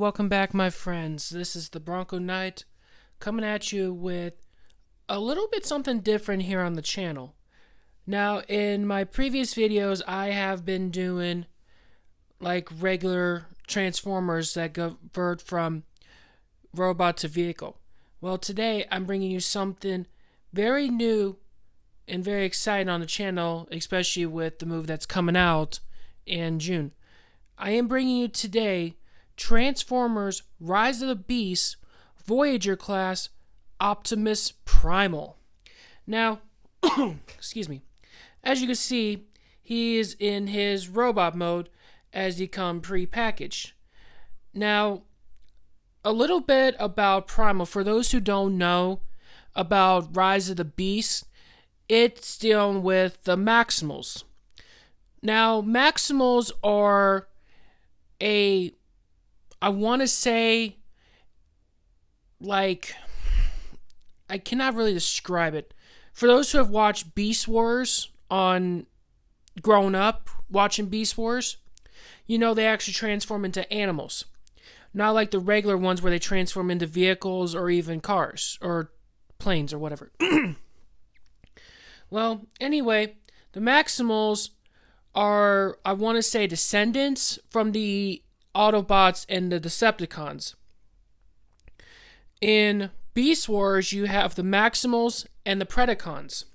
welcome back, my friends. This is the Bronco Knight coming at you with a little bit something different here on the channel. Now, in my previous videos, I have been doing like regular Transformers that convert from robot to vehicle. Well, today I'm bringing you something very new and very exciting on the channel, especially with the movie that's coming out in June. I am bringing you today Transformers Rise of the Beast Voyager class Optimus primal. Now, excuse me, as you can see, he is in his robot mode as he come pre-packaged. Now, a little bit about primal. For those who don't know about Rise of the Beast, it's dealing with the maximals. Now, maximals are I want to say, like, I cannot really describe it. For those who have watched Beast Wars grown up watching Beast Wars, you know they actually transform into animals. Not like the regular ones where they transform into vehicles or even cars or planes or whatever. Well, anyway, the maximals are, I want to say, descendants from the Autobots and the Decepticons. In Beast Wars, you have the Maximals and the Predacons.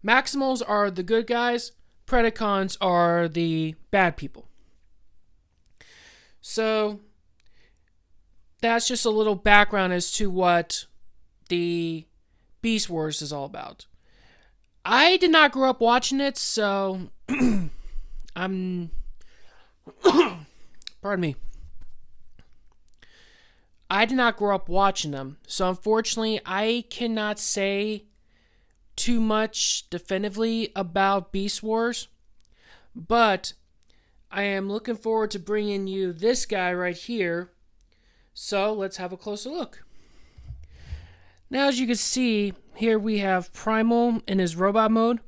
Maximals are the good guys, Predacons are the bad people. So, that's just a little background as to what the Beast Wars is all about. I did not grow up watching it, so pardon me. I did not grow up watching them, so unfortunately, I cannot say too much definitively about Beast Wars, but I am looking forward to bringing you this guy right here, so let's have a closer look. Now, as you can see, here we have Primal in his robot mode,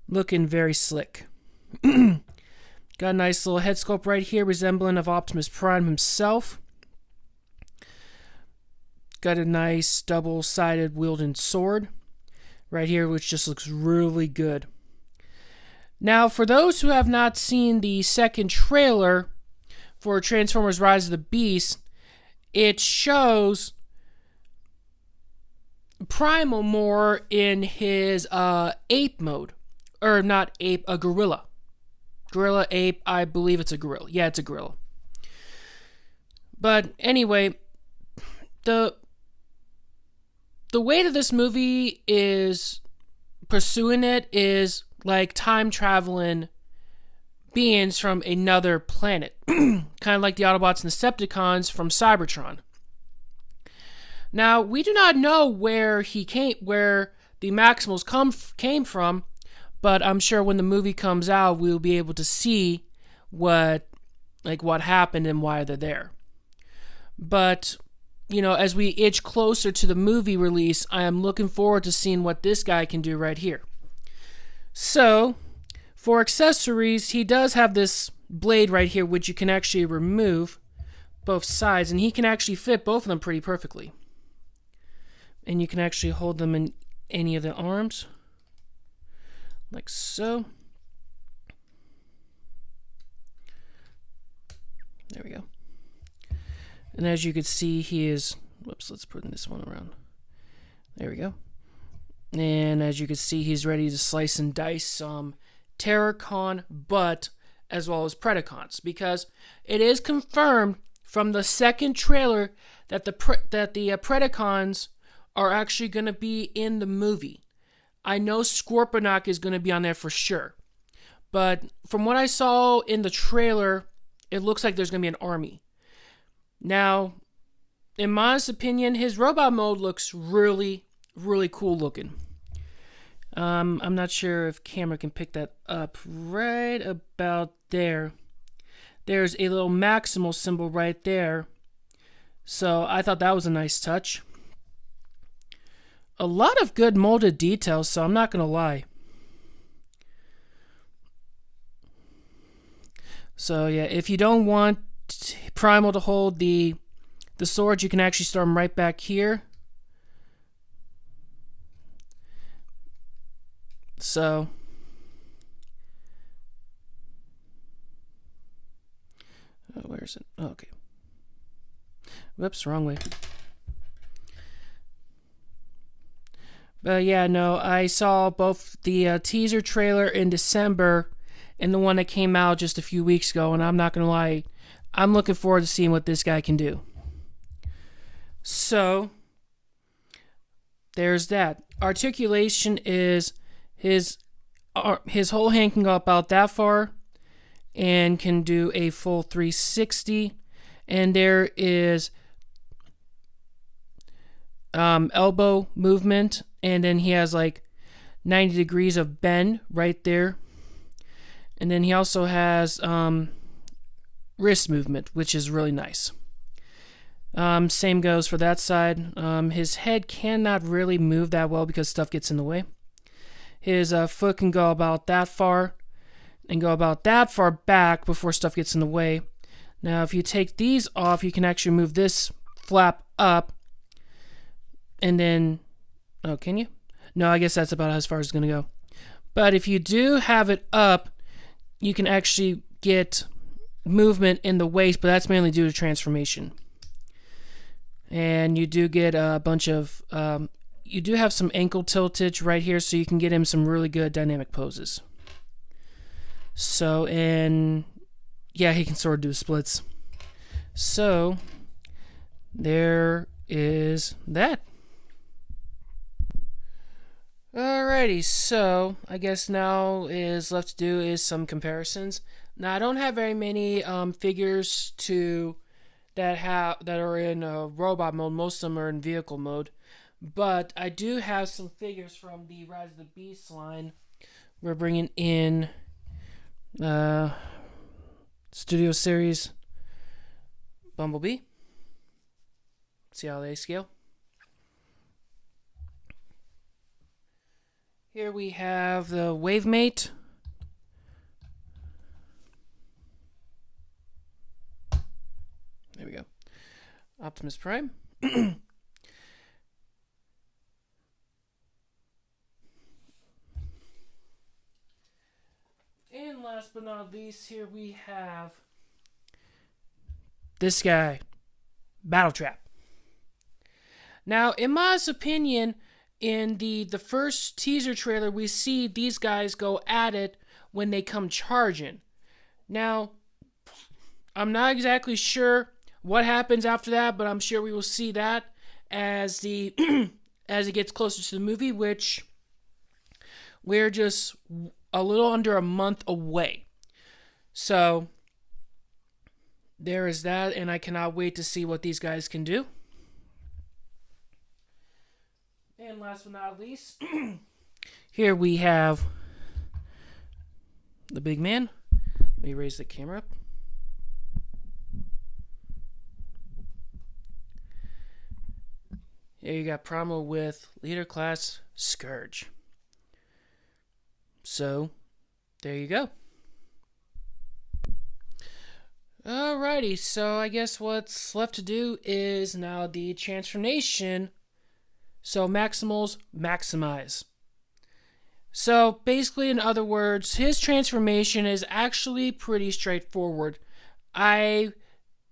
looking very slick. Got a nice little head sculpt right here, resembling of Optimus Prime himself. Got a nice double-sided wielding sword right here, which just looks really good. Now, for those who have not seen the second trailer for Transformers Rise of the Beast, it shows Primal more in his ape mode. Or not ape, a gorilla. Gorilla, ape, I believe it's a gorilla. Yeah, it's a gorilla. But anyway, the way that this movie is pursuing it is like time-traveling beings from another planet. Kind of like the Autobots and Decepticons from Cybertron. Now, we do not know where the Maximals came from, but I'm sure when the movie comes out, we'll be able to see what happened and why they're there. But, you know, as we itch closer to the movie release, I am looking forward to seeing what this guy can do right here. So, for accessories, he does have this blade right here, which you can actually remove both sides, and he can actually fit both of them pretty perfectly. And you can actually hold them in any of the arms. Like so. There we go. And as you can see, he is... Whoops, let's put this one around. There we go. And as you can see, he's ready to slice and dice some Terracon, but as well as Predacons. Because it is confirmed from the second trailer that the Predacons are actually going to be in the movie. I know Scorponok is going to be on there for sure. But from what I saw in the trailer, it looks like there's going to be an army. Now, in my honest opinion, his robot mode looks really, really cool looking. I'm not sure if camera can pick that up right about there. There's a little maximal symbol right there. So I thought that was a nice touch. A lot of good molded details, so I'm not going to lie. So yeah, if you don't want primal to hold the swords, you can actually store them right back here. So where is it? Oh, okay. Whoops, wrong way. But yeah, no, I saw both the teaser trailer in December and the one that came out just a few weeks ago, and I'm not gonna lie, I'm looking forward to seeing what this guy can do. So there's that. Articulation is his whole hand can go about that far and can do a full 360, and there is elbow movement, and then he has like 90 degrees of bend right there, and then he also has wrist movement, which is really nice. Same goes for that side. His head cannot really move that well because stuff gets in the way. His foot can go about that far and go about that far back before stuff gets in the way. Now, if you take these off, you can actually move this flap up, and then, oh, can you? No, I guess that's about as far as it's going to go. But if you do have it up, you can actually get movement in the waist, but that's mainly due to transformation. And you do get a bunch of, you do have some ankle tiltage right here, so you can get him some really good dynamic poses. So, and yeah, he can sort of do splits. So, there is that. Alrighty, so I guess now is left to do is some comparisons. Now, I don't have very many figures that are in robot mode. Most of them are in vehicle mode. But I do have some figures from the Rise of the Beast line. We're bringing in Studio Series Bumblebee. See how they scale. Here we have the Wavemate. There we go. Optimus Prime. And last but not least, here we have this guy, Battletrap. Now, in my opinion, in the first teaser trailer, we see these guys go at it when they come charging. Now, I'm not exactly sure what happens after that, but I'm sure we will see that as the as it gets closer to the movie, which we're just a little under a month away. So there is that, and I cannot wait to see what these guys can do. And last but not least, here we have the big man. Let me raise the camera up. Here you got Primal with Leader Class Scourge. So, there you go. Alrighty, so I guess what's left to do is now the transformation. So, maximals maximize. So, basically, in other words, his transformation is actually pretty straightforward. I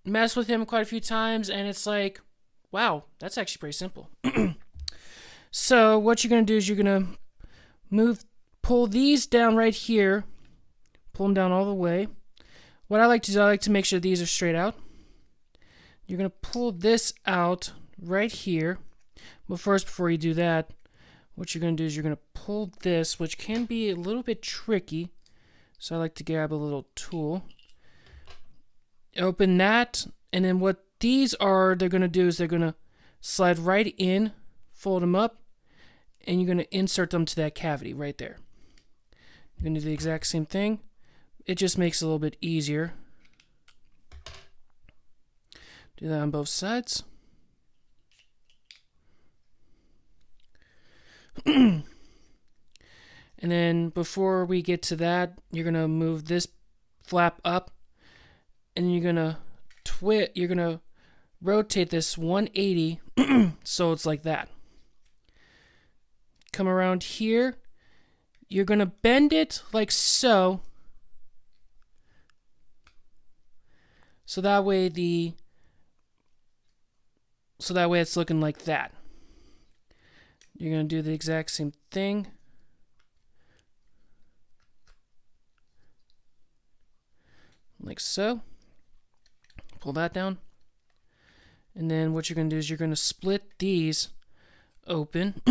messed with him quite a few times, and it's like, wow, that's actually pretty simple. So what you're going to do is you're going to pull these down right here, pull them down all the way. What I like to do, I like to make sure these are straight out. You're going to pull this out right here. But first, before you do that, what you're going to do is you're going to pull this, which can be a little bit tricky. So I like to grab a little tool. Open that, and then what these are, they're going to do is they're going to slide right in, fold them up, and you're going to insert them to that cavity right there. You're going to do the exact same thing. It just makes it a little bit easier. Do that on both sides. And then before we get to that, you're going to move this flap up, and you're going to rotate this 180 so it's like that. Come around here. You're gonna bend it like so. So that way it's looking like that. You're gonna do the exact same thing. Like so. Pull that down. And then what you're going to do is you're going to split these open.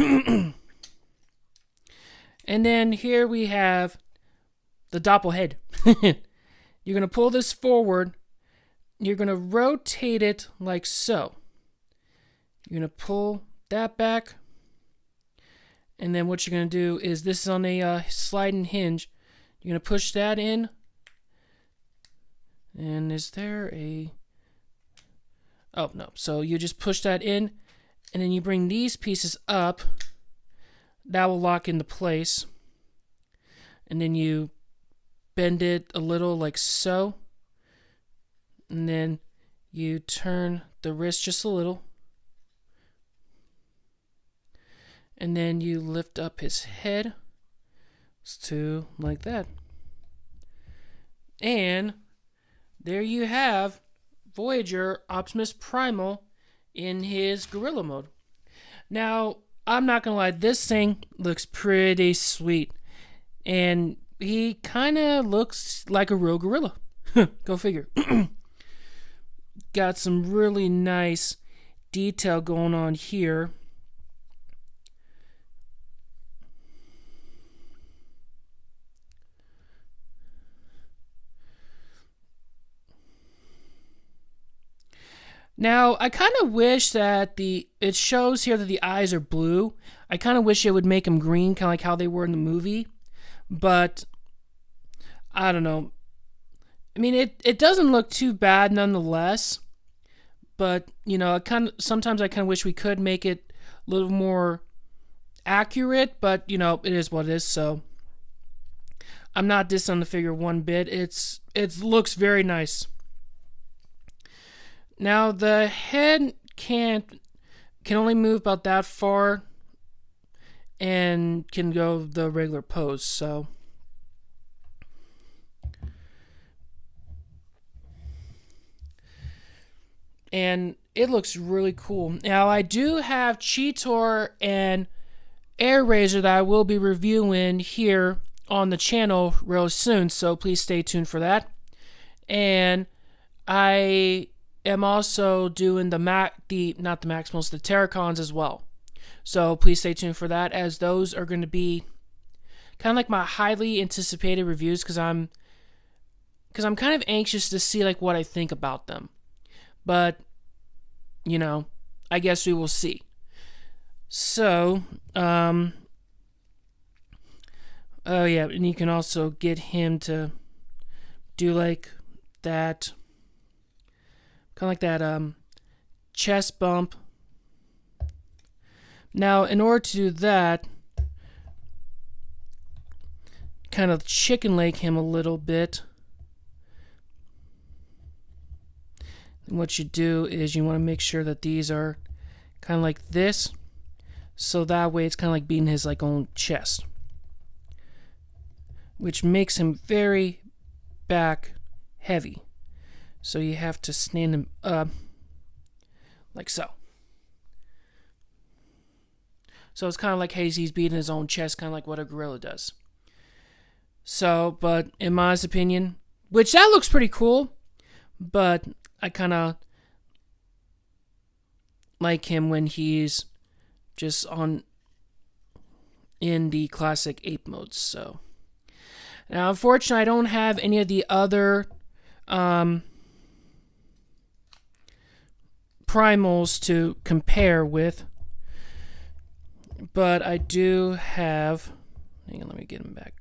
And then here we have the doppelhead. You're going to pull this forward. You're going to rotate it like so. You're going to pull that back. And then what you're going to do is, this is on a sliding hinge. You're going to push that in. And is there a... Oh, no. So you just push that in, and then you bring these pieces up. That will lock into place. And then you bend it a little like so. And then you turn the wrist just a little. And then you lift up his head to like that. And there you have Voyager Optimus Primal in his gorilla mode. Now, I'm not gonna lie, this thing looks pretty sweet. And he kinda looks like a real gorilla. Go figure. Got some really nice detail going on here. Now, I kind of wish that it shows here that the eyes are blue. I kind of wish it would make them green, kind of like how they were in the movie. But, I don't know. I mean, it doesn't look too bad nonetheless. But, you know, sometimes I kind of wish we could make it a little more accurate. But, you know, it is what it is, so I'm not dissing on the figure one bit. It looks very nice. Now, the head can only move about that far and can go the regular pose, so. And it looks really cool. Now, I do have Cheetor and Air Razor that I will be reviewing here on the channel real soon, so please stay tuned for that. And I am also doing the maximals, the Terracons as well. So please stay tuned for that, as those are going to be kind of like my highly anticipated reviews, because I'm kind of anxious to see like what I think about them. But you know, I guess we will see. So, oh yeah, and you can also get him to do like that. Kind of like that chest bump. Now, in order to do that, kind of chicken leg him a little bit. And what you do is you want to make sure that these are kind of like this. So that way it's kind of like beating his like own chest. Which makes him very back heavy. So you have to stand him up like so. So it's kind of like he's beating his own chest, kind of like what a gorilla does. So, but in my opinion, which that looks pretty cool, but I kind of like him when he's just in the classic ape modes. So now, unfortunately, I don't have any of the other primals to compare with, but I do have, hang on, let me get him back.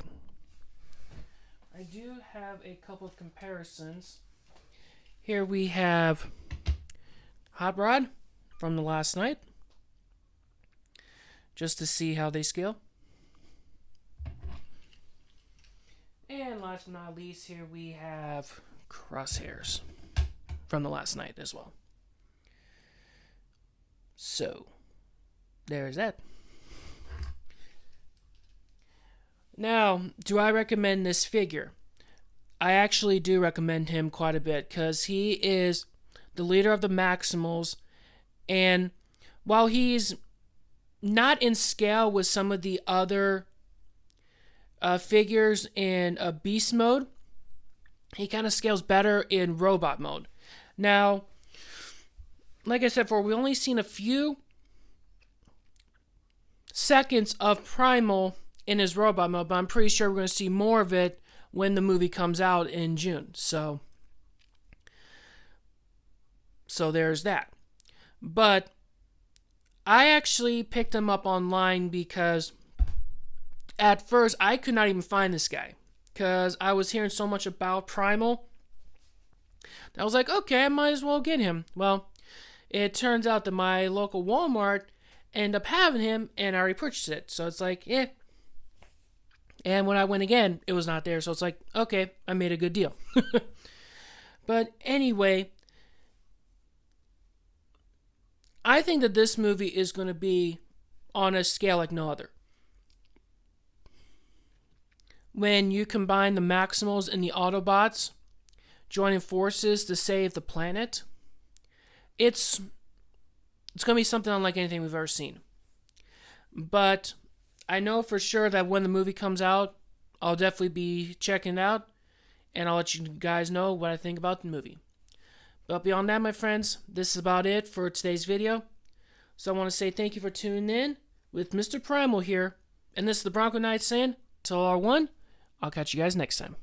I do have a couple of comparisons. Here we have Hot Rod from the last night, just to see how they scale. And last but not least, here we have Crosshairs. from the last night as well. So, there's that. Now, do I recommend this figure? I actually do recommend him quite a bit because he is the leader of the Maximals, and while he's not in scale with some of the other figures in beast mode, he kind of scales better in robot mode. Now, like I said before, we've only seen a few seconds of primal in his robot mode, but I'm pretty sure we're going to see more of it when the movie comes out in June. So there's that. But I actually picked him up online because at first I could not even find this guy because I was hearing so much about primal. I was like, okay, I might as well get him. Well, it turns out that my local Walmart ended up having him, and I already purchased it. So it's like, eh. And when I went again, it was not there. So it's like, okay, I made a good deal. But anyway, I think that this movie is going to be on a scale like no other. When you combine the Maximals and the Autobots joining forces to save the planet, it's going to be something unlike anything we've ever seen. But I know for sure that when the movie comes out, I'll definitely be checking it out, and I'll let you guys know what I think about the movie. But beyond that, my friends, this is about it for today's video. So I want to say thank you for tuning in with Mr. Primal here, and this is the Bronco Knight saying, till R1, I'll catch you guys next time.